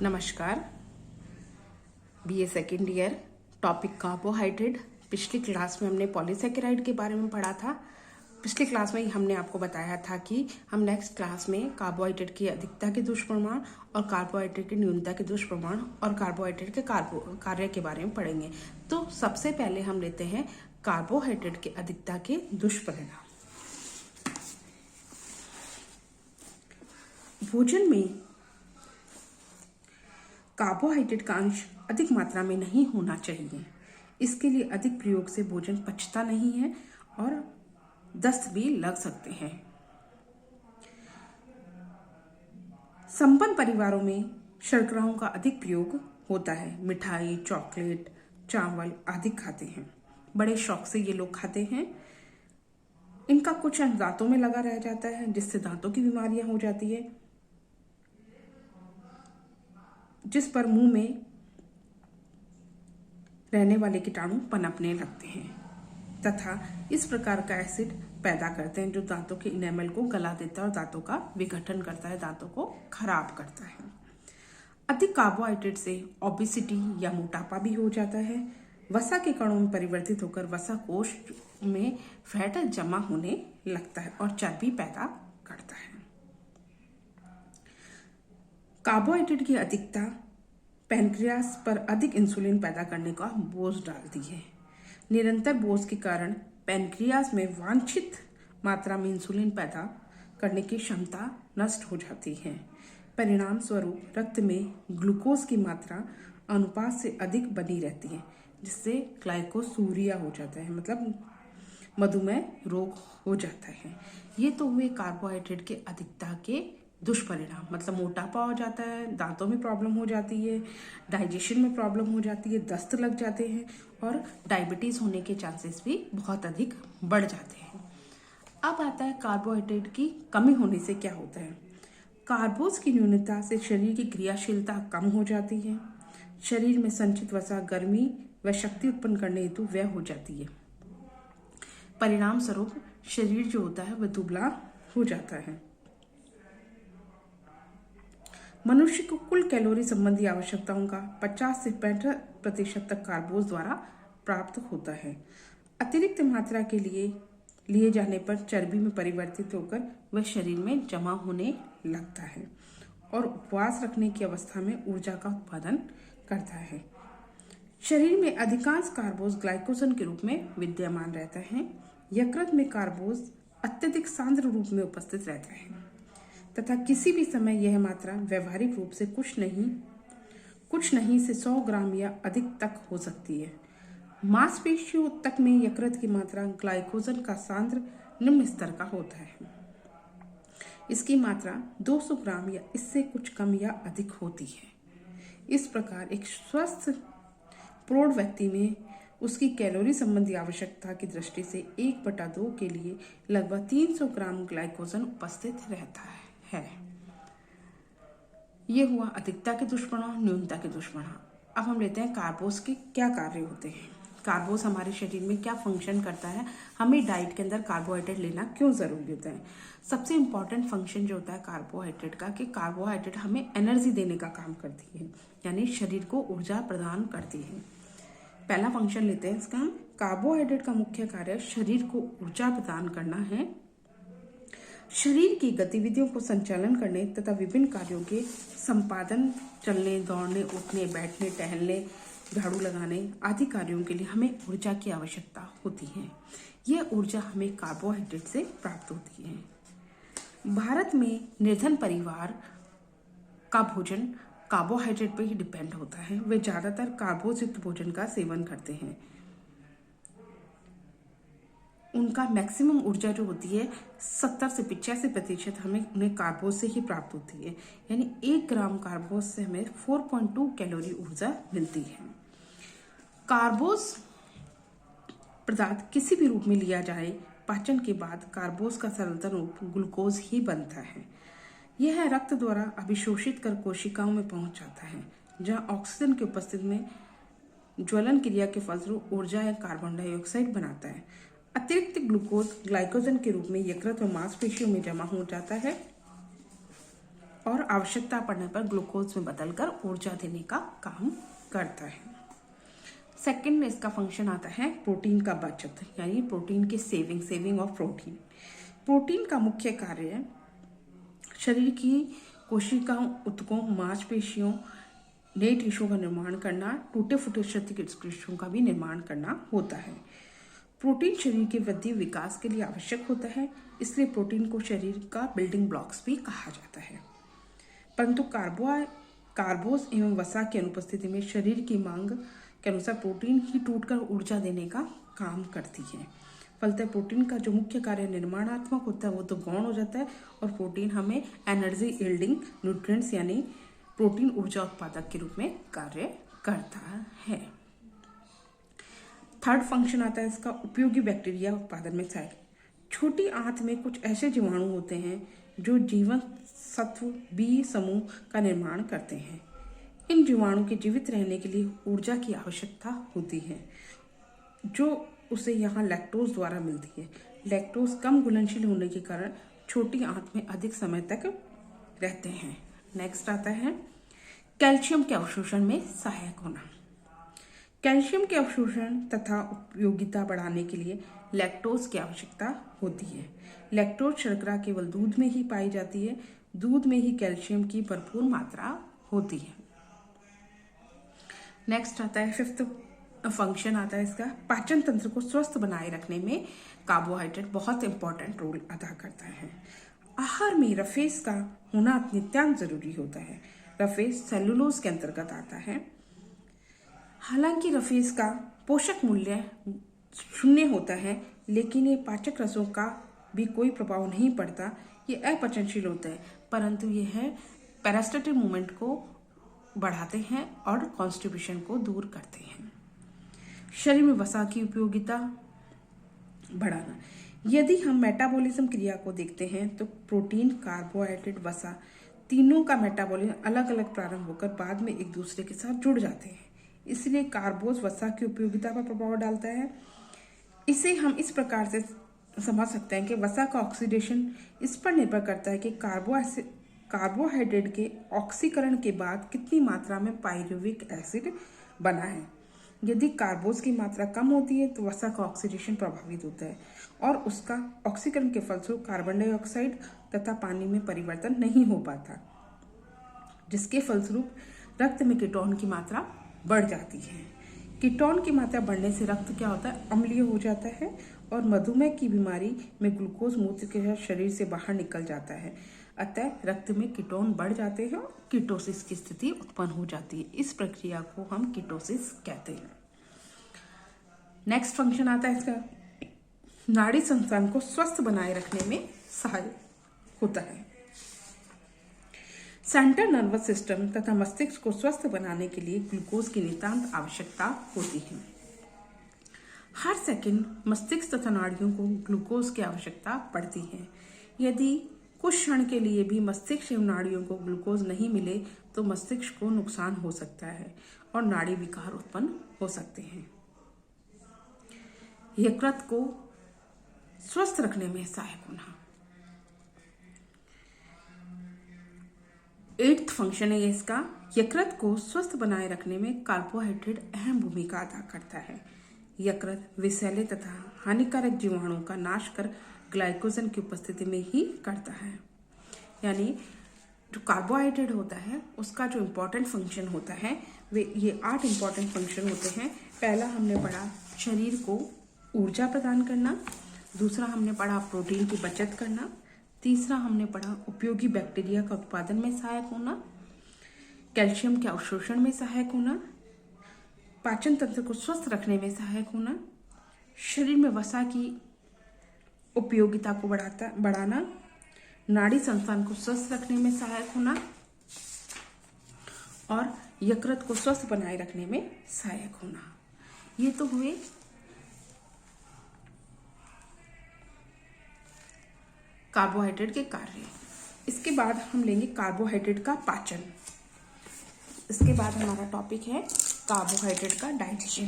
नमस्कार। BA second year, topic carbohydrate. पिछली class में हमने पॉलीसेकेराइड के बारे में पढ़ा था। पिछली क्लास में ही हमने आपको बताया था कि हम नेक्स्ट क्लास में कार्बोहाइड्रेट की अधिकता के दुष्प्रमाण और कार्बोहाइड्रेट की न्यूनता के दुष्प्रमाण और कार्बोहाइड्रेट के कार्य के बारे में पढ़ेंगे। तो सबसे पहले हम लेते हैं कार्बोहाइड्रेट की अधिकता के दुष्परिणाम। भोजन में कार्बोहाइड्रेट का अंश अधिक मात्रा में नहीं होना चाहिए। इसके लिए अधिक प्रयोग से भोजन पचता नहीं है और दस्त भी लग सकते हैं। संपन्न परिवारों में शर्कराओं का अधिक प्रयोग होता है। मिठाई, चॉकलेट, चावल आदि खाते हैं। बड़े शौक से ये लोग खाते हैं। इनका कुछ अंश दांतों में लगा रह जाता है, जिससे दांतों की बीमारियां हो जाती है, जिस पर मुंह में रहने वाले कीटाणु पनपने लगते हैं तथा इस प्रकार का एसिड पैदा करते हैं जो दांतों के इनेमल को गला देता है और दांतों का विघटन करता है, दांतों को खराब करता है। अधिक कार्बोहाइड्रेट से ओबेसिटी या मोटापा भी हो जाता है। वसा के कणों में परिवर्तित होकर वसा कोश में फैट जमा होने लगता है और चर्बी पैदा करता है। कार्बोहाइड्रेट की अधिकता पैनक्रियास पर अधिक इंसुलिन पैदा करने का बोझ डालती है। निरंतर बोझ के कारण पैनक्रियास में वांछित मात्रा में इंसुलिन पैदा करने की क्षमता नष्ट हो जाती है। परिणाम स्वरूप रक्त में ग्लूकोज की मात्रा अनुपात से अधिक बनी रहती है, जिससे ग्लाइकोसूरिया हो जाता है, मतलब मधुमेह रोग हो जाता है। ये तो हुए कार्बोहाइड्रेट के अधिकता के दुष्परिणाम, मतलब मोटापा हो जाता है, दांतों में प्रॉब्लम हो जाती है, डाइजेशन में प्रॉब्लम हो जाती है, दस्त लग जाते हैं और डायबिटीज होने के चांसेस भी बहुत अधिक बढ़ जाते हैं। अब आता है कार्बोहाइड्रेट की कमी होने से क्या होता है। कार्बोज की न्यूनता से शरीर की क्रियाशीलता कम हो जाती है। शरीर में संचित वसा गर्मी व शक्ति उत्पन्न करने हेतु व्यय हो जाती है। परिणाम स्वरूप शरीर जो होता है वह दुबला हो जाता है। मनुष्य को कुल कैलोरी संबंधी आवश्यकताओं का 50 से 65% तक कार्बोज द्वारा प्राप्त होता है। अतिरिक्त मात्रा के लिए जाने पर चर्बी में परिवर्तित होकर वह शरीर में जमा होने लगता है और उपवास रखने की अवस्था में ऊर्जा का उत्पादन करता है। शरीर में अधिकांश कार्बोज ग्लाइकोजन के रूप में विद्यमान रहता है। यकृत में कार्बोज अत्यधिक सांद्र रूप में उपस्थित रहता है तथा किसी भी समय यह मात्रा व्यवहारिक रूप से कुछ नहीं से 100 ग्राम या अधिक तक हो सकती है। मांसपेशियों तक में यकृत की मात्रा ग्लाइकोजन का सांद्र निम्न स्तर का होता है। इसकी मात्रा 200 ग्राम या इससे कुछ कम या अधिक होती है। इस प्रकार एक स्वस्थ प्रौढ़ व्यक्ति में उसकी कैलोरी संबंधी आवश्यकता की दृष्टि से 1/2 के लिए लगभग 300 ग्राम ग्लाइकोजन उपस्थित रहता है। ये हुआ अधिकता के दुष्परिणाम, न्यूनता के दुष्परिणाम। अब हम लेते हैं कार्बोज के क्या कार्य होते हैं। कार्बोज हमारे शरीर में क्या फंक्शन करता है, हमें डाइट के अंदर कार्बोहाइड्रेट लेना क्यों जरूरी होता है। सबसे इंपॉर्टेंट फंक्शन जो होता है कार्बोहाइड्रेट का, कि कार्बोहाइड्रेट हमें एनर्जी देने का काम करती है, यानी शरीर को ऊर्जा प्रदान करती है। पहला फंक्शन लेते हैं इसका। कार्बोहाइड्रेट का मुख्य कार्य शरीर को ऊर्जा प्रदान करना है। शरीर की गतिविधियों को संचालन करने तथा विभिन्न कार्यों के संपादन, चलने, दौड़ने, उठने, बैठने, टहलने, झाड़ू लगाने आदि कार्यों के लिए हमें ऊर्जा की आवश्यकता होती है। यह ऊर्जा हमें कार्बोहाइड्रेट से प्राप्त होती है। भारत में निर्धन परिवार का भोजन कार्बोहाइड्रेट पर ही डिपेंड होता है। वे ज्यादातर कार्बोज युक्त भोजन का सेवन करते हैं। उनका मैक्सिमम ऊर्जा जो होती है 70 से 85% हमें उन्हें कार्बोज से ही प्राप्त होती है, यानी 1 ग्राम कार्बोज से हमें 4.2 कैलोरी ऊर्जा मिलती है। कार्बोज पदार्थ किसी भी रूप में लिया जाए, पाचन के बाद कार्बोज का सरलतम रूप ग्लूकोज ही बनता है। यह रक्त द्वारा अभिशोषित कर कोशिकाओं में पहुंच जाता है, जहां ऑक्सीजन की उपस्थिति में ज्वलन क्रिया के फलस्वरूप ऊर्जा या कार्बन डाइऑक्साइड बनाता है। अतिरिक्त ग्लूकोज ग्लाइकोजन के रूप में यकृत व मांसपेशियों में जमा हो जाता है और आवश्यकता पड़ने पर ग्लूकोज में बदलकर ऊर्जा देने का काम करता है। सेकंड में इसका फंक्शन आता है प्रोटीन का बचत, यानी प्रोटीन की सेविंग ऑफ प्रोटीन। प्रोटीन का मुख्य कार्य शरीर की कोशिकाओं, ऊतकों, मांसपेशियों, नए टिश्यू का निर्माण करना, टूटे फूटे क्षतिग्रस्त टिश्यू का भी निर्माण करना होता है। प्रोटीन शरीर के वृद्धि विकास के लिए आवश्यक होता है, इसलिए प्रोटीन को शरीर का बिल्डिंग ब्लॉक्स भी कहा जाता है। परंतु कार्बोज एवं वसा की अनुपस्थिति में शरीर की मांग के अनुसार प्रोटीन ही टूटकर ऊर्जा देने का काम करती है। फलतः प्रोटीन का जो मुख्य कार्य निर्माणात्मक होता है वो तो गौण हो जाता है, और प्रोटीन हमें एनर्जी यील्डिंग न्यूट्रिएंट्स यानी प्रोटीन ऊर्जा उत्पादक के रूप में कार्य करता है। थर्ड फंक्शन आता है इसका उपयोगी बैक्टीरिया उत्पादन में सहायक। छोटी आंत में कुछ ऐसे जीवाणु होते हैं जो जीवन सत्व बी समूह का निर्माण करते हैं। इन जीवाणु के जीवित रहने के लिए ऊर्जा की आवश्यकता होती है, जो उसे यहाँ लैक्टोज द्वारा मिलती है। लैक्टोज कम घुलनशील होने के कारण छोटी आंत में अधिक समय तक रहते हैं। नेक्स्ट आता है कैल्शियम के अवशोषण में सहायक होना। कैल्शियम के अवशोषण तथा उपयोगिता बढ़ाने के लिए लैक्टोज की आवश्यकता होती है। लैक्टोज शर्करा केवल दूध में ही पाई जाती है। दूध में ही कैल्शियम की भरपूर मात्रा होती है। नेक्स्ट आता है फिफ्थ फंक्शन आता है इसका पाचन तंत्र को स्वस्थ बनाए रखने में कार्बोहाइड्रेट बहुत इंपॉर्टेंट रोल अदा करता है। आहार में रफेज का होना नित्यांत जरूरी होता है। रफेज सेलुलोज के अंतर्गत आता है। हालांकि रफेज का पोषक मूल्य 0 होता है, लेकिन ये पाचक रसों का भी कोई प्रभाव नहीं पड़ता। ये अपचनशील होता है, परंतु यह पेरिस्टैटिक मूवमेंट को बढ़ाते हैं और कॉन्स्टिपेशन को दूर करते हैं। शरीर में वसा की उपयोगिता बढ़ाना। यदि हम मेटाबॉलिज्म क्रिया को देखते हैं तो प्रोटीन, कार्बोहाइड्रेट, वसा तीनों का मेटाबॉलिज्म अलग अलग प्रारंभ होकर बाद में एक दूसरे के साथ जुड़ जाते हैं। इसलिए कार्बोज वसा की उपयोगिता पर प्रभाव डालता है। इसे हम इस प्रकार से समझ सकते हैं कि वसा का ऑक्सीडेशन इस पर निर्भर करता है कि कार्बोहाइड्रेट के ऑक्सीकरण के बाद कितनी मात्रा में पाइरुविक एसिड बना है। यदि कार्बोज की मात्रा कम होती है तो वसा का ऑक्सीडेशन प्रभावित होता है और उसका ऑक्सीकरण के फलस्वरूप कार्बन डाइऑक्साइड तथा पानी में परिवर्तन नहीं हो पाता, जिसके फलस्वरूप रक्त में कीटोन की मात्रा बढ़ जाती है। कीटोन की मात्रा बढ़ने से रक्त क्या होता है, अम्लीय हो जाता है और मधुमेह की बीमारी में ग्लूकोज मूत्र के साथ शरीर से बाहर निकल जाता है। अतः रक्त में कीटोन बढ़ जाते हैं और कीटोसिस की स्थिति उत्पन्न हो जाती है। इस प्रक्रिया को हम कीटोसिस कहते हैं। नेक्स्ट फंक्शन आता है इसका नाड़ी संस्थान को स्वस्थ बनाए रखने में सहायक होता है। सेंट्रल नर्वस सिस्टम तथा मस्तिष्क को स्वस्थ बनाने के लिए ग्लूकोज की नितांत आवश्यकता होती है। हर सेकंड मस्तिष्क तथा नाड़ियों को ग्लूकोज की आवश्यकता पड़ती है। यदि कुछ क्षण के लिए भी मस्तिष्क एवं नाड़ियों को ग्लूकोज नहीं मिले तो मस्तिष्क को नुकसान हो सकता है और नाड़ी विकार उत्पन्न हो सकते हैं। यकृत को स्वस्थ रखने में सहायक होना। 8th फंक्शन है इसका यकृत को स्वस्थ बनाए रखने में कार्बोहाइड्रेट अहम भूमिका अदा करता है। यकृत विषैले तथा हानिकारक जीवाणुओं का नाश कर ग्लाइकोजन की उपस्थिति में ही करता है। यानी जो कार्बोहाइड्रेट होता है उसका जो इम्पोर्टेंट फंक्शन होता है वे ये 8 इम्पोर्टेंट फंक्शन होते हैं। पहला हमने पढ़ा शरीर को ऊर्जा प्रदान करना, दूसरा हमने पढ़ा प्रोटीन की बचत करना, तीसरा हमने पढ़ा उपयोगी बैक्टीरिया का उत्पादन में सहायक होना, कैल्शियम के अवशोषण में सहायक होना, पाचन तंत्र को स्वस्थ रखने में सहायक होना, शरीर में वसा की उपयोगिता को बढ़ाना, नाड़ी संस्थान को स्वस्थ रखने में सहायक होना और यकृत को स्वस्थ बनाए रखने में सहायक होना। ये तो हुए कार्बोहाइड्रेट के कार्य। इसके बाद हम लेंगे कार्बोहाइड्रेट का पाचन। इसके बाद हमारा टॉपिक है कार्बोहाइड्रेट का डाइजेशन।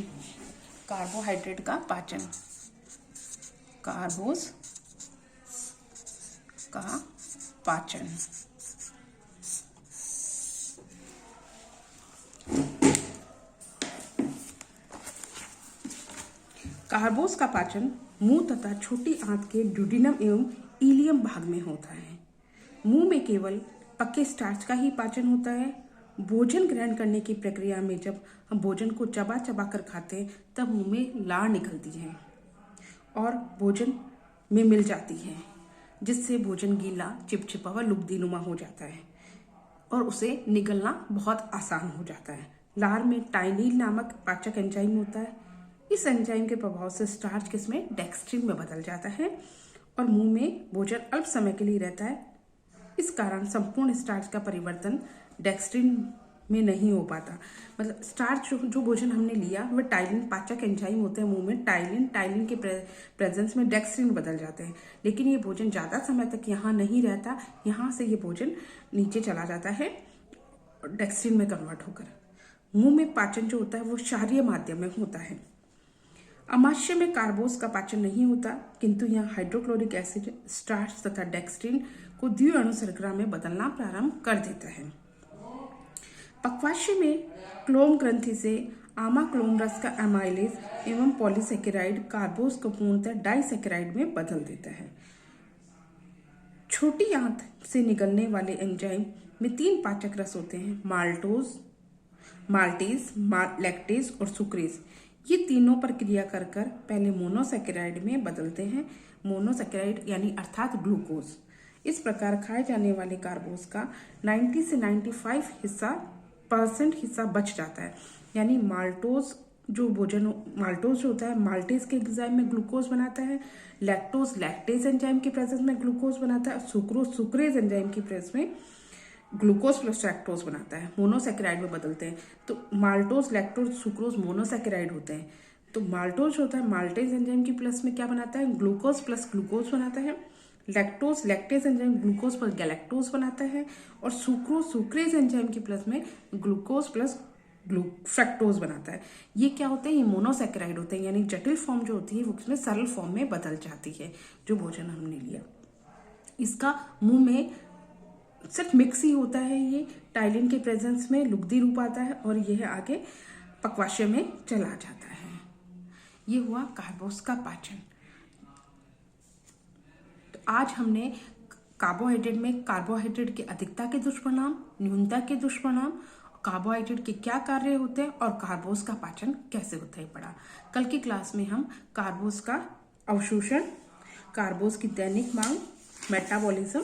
कार्बोहाइड्रेट का पाचन। कार्बोज का पाचन। कार्बोस का पाचन मुंह तथा छोटी आंत के ड्यूडिनम एवं इलियम भाग में होता है। मुंह में केवल पके स्टार्च का ही पाचन होता है। भोजन ग्रहण करने की प्रक्रिया में जब हम भोजन को चबा चबा कर खाते हैं तब मुंह में लार निकलती है और भोजन में मिल जाती है, जिससे भोजन गीला, चिपचिपा व लुगदीनुमा हो जाता है और उसे निगलना बहुत आसान हो जाता है। लार में टाइनिल नामक पाचक एंजाइम होता है। इस एंजाइम के प्रभाव से स्टार्च किसमें डेक्स्ट्रिन में बदल जाता है और मुंह में भोजन अल्प समय के लिए रहता है। इस कारण संपूर्ण स्टार्च का परिवर्तन डेक्स्ट्रिन में नहीं हो पाता। मतलब स्टार्च जो भोजन हमने लिया वह टाइलिन पाचक एंजाइम होते हैं मुंह में, टाइलिन के प्रेजेंस में डेक्स्ट्रिन में बदल जाते हैं। लेकिन ये भोजन ज़्यादा समय तक यहाँ नहीं रहता, यहाँ से ये भोजन नीचे चला जाता है डेक्स्ट्रिन में कन्वर्ट होकर। मुंह में पाचन जो होता है वो क्षारीय माध्यम में होता है। अमाशय में कार्बोस का पाचन नहीं होता, किंतु यहाँ हाइड्रोक्लोरिक एसिड स्टार्च तथा डेक्स्ट्रिन को द्विअणु शर्करा में बदलना प्रारंभ कर देता है। पक्वाशय में क्लोम ग्रंथि से आमाक्लोम रस का एमाइलेज एवं पॉलीसेकेराइड कार्बोस को पूर्णतः डाइसेकेराइड में बदल देता है। छोटी आंत से निकलने वाले एंजाइम में 3 पाचक रस होते हैं, माल्टेज, लैक्टेज और सुक्रेज। ये तीनों पर क्रिया कर पहले मोनोसेकेराइड में बदलते हैं, मोनोसेकेराइड यानी अर्थात ग्लूकोज। इस प्रकार खाए जाने वाले कार्बोस का 90 से 95% हिस्सा बच जाता है। यानी माल्टोज जो होता है माल्टेज के एंजाइम में ग्लूकोज बनाता है, लैक्टोज लैक्टेज एंजाइम के प्रेजेंस में ग्लूकोज बनाता है, सुक्रेज एंजाइम की प्रेजेंस में ग्लूकोज प्लस लैक्टोज बनाता है, मोनोसेकेराइड में बदलते हैं। तो माल्टोज, लैक्टोज, सुक्रोज मोनोसेकेराइड होते हैं। तो माल्टोज होता है माल्टेज एंजाइम की प्लस में क्या बनाता है, ग्लूकोज प्लस ग्लूकोज बनाता है। Lactose lactase enzyme glucose plus galactose बनाता है और सुक्रेज एंजाइम की प्लस में ग्लूकोज प्लस फ्रक्टोज बनाता है। ये क्या होते हैं, ये मोनोसेकेराइड होते हैं, यानी जटिल फॉर्म जो होती है वो उसमें सरल फॉर्म में बदल जाती है जो भोजन हमने लिया। इसका मुंह में सिर्फ मिक्स ही होता है, ये टाइलिन के प्रेजेंस में लुगदी रूप आता है और यह आगे पक्वाशय में चला जाता है। ये हुआ कार्बोस का पाचन। तो आज हमने कार्बोहाइड्रेट में कार्बोहाइड्रेट की अधिकता के दुष्परिणाम, न्यूनता के दुष्परिणाम, कार्बोहाइड्रेट के क्या कार्य होते हैं और कार्बोस का पाचन कैसे होता है पढ़ा। कल की क्लास में हम कार्बोस का अवशोषण, कार्बोस की दैनिक मांग, मेटाबॉलिज्म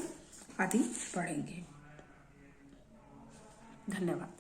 आदि पढ़ेंगे। धन्यवाद।